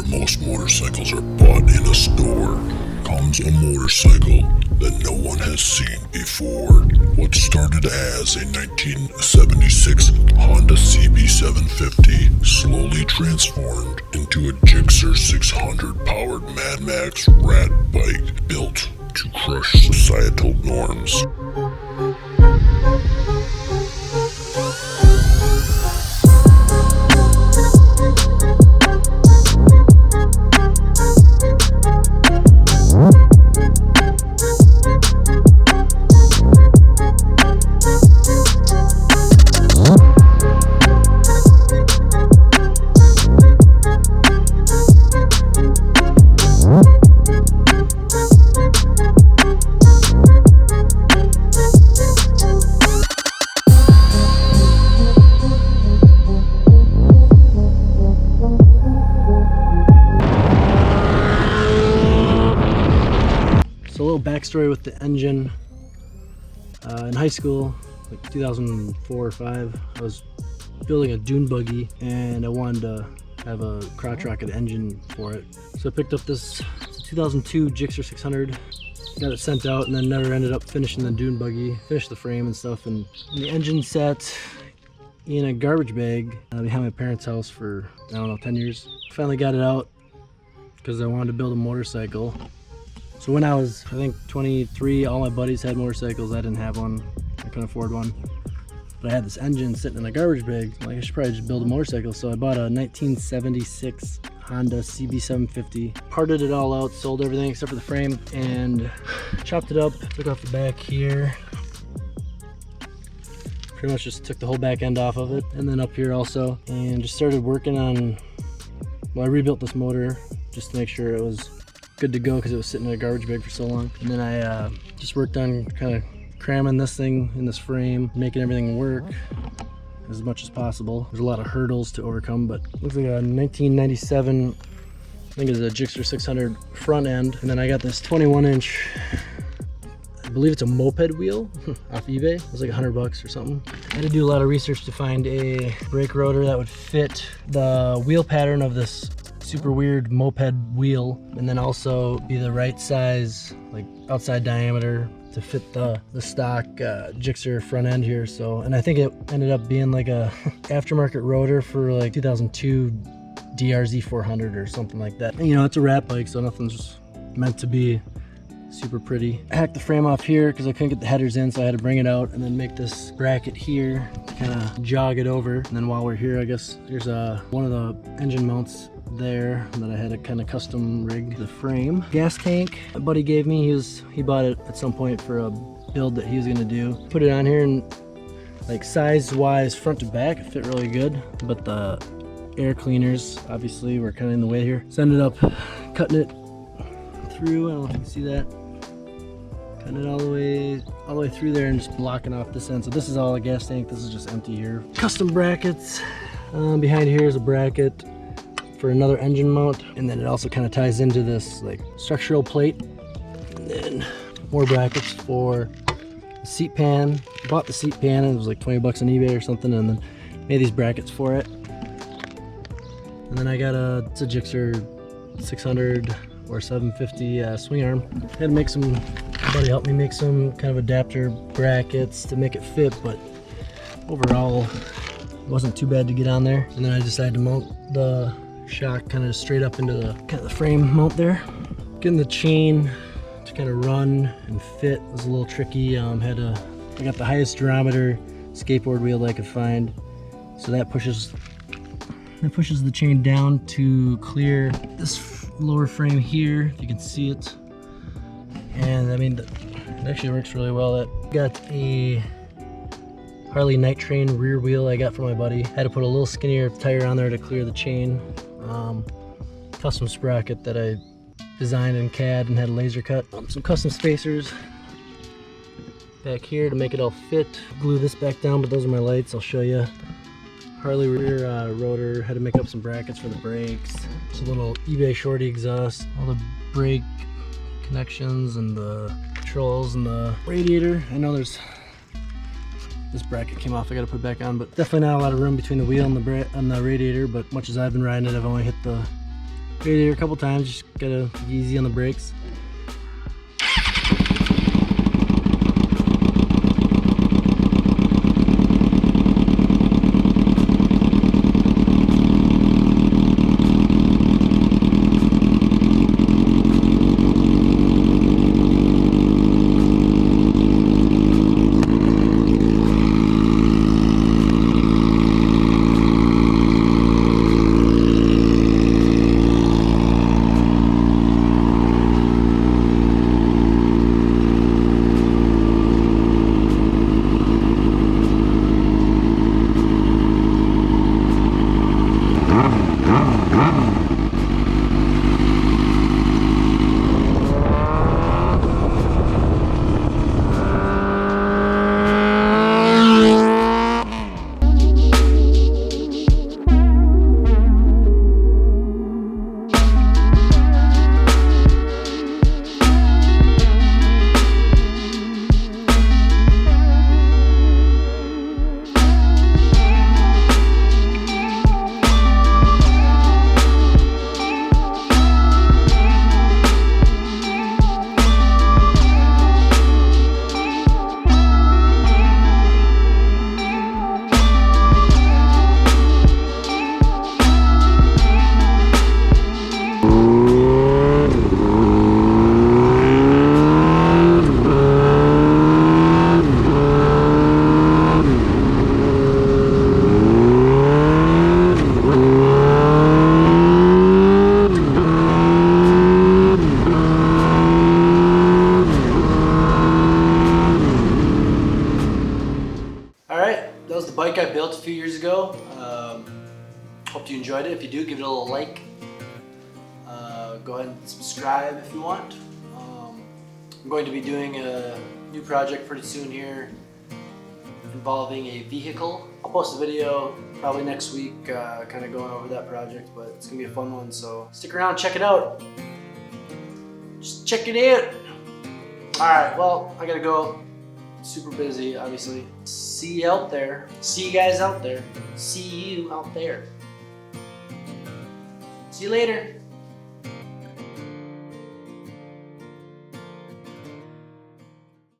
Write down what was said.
most motorcycles are bought in a store, comes a motorcycle that no one has seen before. What started as a 1976 Honda CB750 slowly transformed into a GSXR 600 powered Mad Max rat bike built to crush societal norms. So a little backstory with the engine. In high school, like 2004 or 5, I was building a dune buggy and I wanted to have a crotch rocket engine for it. So I picked up this 2002 GSXR 600, got it sent out, and then never ended up finishing the dune buggy, finished the frame and stuff. And the engine sat in a garbage bag behind my parents' house for, I don't know, 10 years. Finally got it out because I wanted to build a motorcycle. So when I was, I think, 23, all my buddies had motorcycles. I didn't have one. I couldn't afford one. But I had this engine sitting in a garbage bag. I'm like, I should probably just build a motorcycle. So I bought a 1976 Honda CB750. Parted it all out, sold everything except for the frame, and chopped it up, took off the back here. Pretty much just took the whole back end off of it. And then up here also. And just started working on, well, I rebuilt this motor just to make sure it was good to go because it was sitting in a garbage bag for so long. And then I just worked on kind of cramming this thing in this frame, making everything work as much as possible. There's a lot of hurdles to overcome, but looks like a 1997, I think it's a GSXR 600 front end. And then I got this 21-inch, I believe it's a moped wheel off eBay. It was like $100 or something. I had to do a lot of research to find a brake rotor that would fit the wheel pattern of this super weird moped wheel, and then also be the right size, like outside diameter, to fit the stock GSXR front end here. So, and I think it ended up being like a aftermarket rotor for like 2002 DRZ 400 or something like that. And, you know, it's a rat bike, so nothing's meant to be super pretty. I hacked the frame off here because I couldn't get the headers in, so I had to bring it out and then make this bracket here to kind of jog it over. And then while we're here, I guess here's one of the engine mounts there that I had to kind of custom rig the frame. Gas tank my buddy gave me, he bought it at some point for a build that he was gonna do. Put it on here, and like size wise, front to back, it fit really good, but the air cleaners obviously were kind of in the way here. So I ended up cutting it through. I don't know if you can see that. Cutting it all the way through there and just blocking off this end. So this is all a gas tank, this is just empty here. Custom brackets. Behind here is a bracket for another engine mount, and then it also kind of ties into this like structural plate. And then more brackets for the seat pan. Bought the seat pan, and it was like 20 bucks on eBay or something, and then made these brackets for it. And then I got it's a GSXR 600 or 750 swing arm. I had to make some, buddy helped me make some kind of adapter brackets to make it fit, but overall it wasn't too bad to get on there. And then I decided to mount the shock kind of straight up into the kind of the frame mount there. Getting the chain to kind of run and fit was a little tricky. I got the highest diameter skateboard wheel that I could find, so that pushes the chain down to clear this lower frame here, if you can see it. And I mean, it actually works really well. That got a Harley Night Train rear wheel I got from my buddy. Had to put a little skinnier tire on there to clear the chain. Custom sprocket that I designed in CAD and had a laser cut. Some custom spacers back here to make it all fit. Glue this back down, but those are my lights, I'll show you. Harley rear rotor, had to make up some brackets for the brakes. It's a little eBay shorty exhaust, all the brake connections and the controls and the radiator. I know this bracket came off, I gotta put it back on, but definitely not a lot of room between the wheel and the radiator. But much as I've been riding it, I've only hit the Right here a couple times, just gotta be easy on the brakes. Alright, that was the bike I built a few years ago. Hope you enjoyed it. If you do, give it a little like. Go ahead and subscribe if you want. I'm going to be doing a new project pretty soon here involving a vehicle. I'll post a video probably next week kind of going over that project, but it's going to be a fun one, so stick around, check it out. Just check it out. Alright, well, I gotta go. Super busy, obviously. See you out there. See you guys out there. See you out there. See you later.